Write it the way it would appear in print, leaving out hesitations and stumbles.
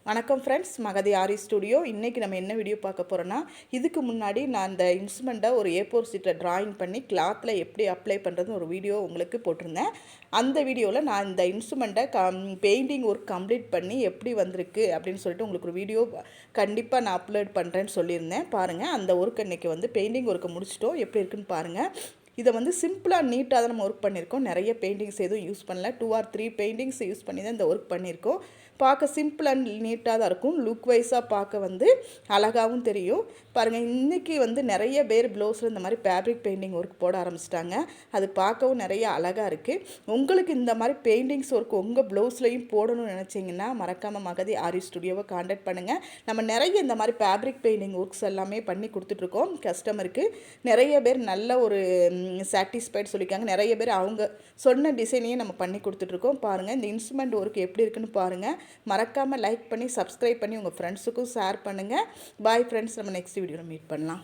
வணக்கம் ஃப்ரெண்ட்ஸ், மகதி ஆரி ஸ்டுடியோ. இன்றைக்கி நம்ம என்ன வீடியோ பார்க்க போகிறோன்னா, இதுக்கு முன்னாடி நான் இந்த இன்ஸ்ட்ருமெண்ட்டை ஒரு A4 ஷீட்டில் ட்ராயிங் பண்ணி கிளாத்தில் எப்படி அப்ளை பண்ணுறதுன்னு ஒரு வீடியோ உங்களுக்கு போட்டிருந்தேன். அந்த வீடியோவில் நான் இந்த இன்ஸ்ட்ருமெண்ட்டை பெயிண்டிங் ஒர்க் கம்ப்ளீட் பண்ணி எப்படி வந்திருக்கு அப்படின்னு சொல்லிட்டு உங்களுக்கு ஒரு வீடியோ கண்டிப்பாக நான் அப்லோட் பண்ணுறேன்னு சொல்லியிருந்தேன். பாருங்கள், அந்த ஒர்க் இன்றைக்கி பெயிண்டிங் ஒர்க்கை முடிச்சிட்டோம். எப்படி இருக்குன்னு பாருங்கள். இதை சிம்பிளாக நீட்டாக தான் நம்ம ஒர்க் பண்ணியிருக்கோம். நிறைய பெயிண்டிங்ஸ் எதுவும் யூஸ் பண்ணல. 2 or 3 பெயிண்டிங்ஸ் யூஸ் பண்ணி தான் இந்த ஒர்க் பண்ணியிருக்கோம். பார்க்க சிம்பிள் அண்ட் நீட்டாக தான் இருக்கும். லுக் வைஸாக பார்க்க அழகாகவும் தெரியும். பாருங்கள், இன்றைக்கி நிறைய பேர் ப்ளவுஸில் இந்த மாதிரி ஃபேப்ரிக் பெயிண்டிங் ஒர்க் போட ஆரம்பிச்சிட்டாங்க. அது பார்க்கவும் நிறைய அழகாக இருக்குது. உங்களுக்கு இந்த மாதிரி பெயிண்டிங்ஸ் ஒர்க் உங்கள் ப்ளவுஸ்லையும் போடணும்னு நினச்சிங்கன்னா மறக்காமல் மகதி ஆரி ஸ்டுடியோவை காண்டாக்ட் பண்ணுங்கள். நம்ம நிறைய இந்த மாதிரி ஃபேப்ரிக் பெயிண்டிங் ஒர்க்ஸ் எல்லாமே பண்ணி கொடுத்துட்ருக்கோம் கஸ்டமருக்கு. நிறைய பேர் நல்ல ஒரு சாட்டிஸ்ஃபைட் சொல்லியிருக்காங்க. நிறைய பேர் அவங்க சொன்ன டிசைனையே நம்ம பண்ணி கொடுத்துட்ருக்கோம். பாருங்கள், இந்த இன்ஸ்ட்ருமெண்ட் ஒர்க் எப்படி இருக்குன்னு பாருங்கள். மறக்காமல் லைக் பண்ணி சப்ஸ்கிரைப் பண்ணி உங்கள் ஃப்ரெண்ட்ஸுக்கும் ஷேர் பண்ணுங்கள். பாய் ஃப்ரெண்ட்ஸ், நம்ம நெக்ஸ்ட் வீடியோவில் மீட் பண்ணலாம்.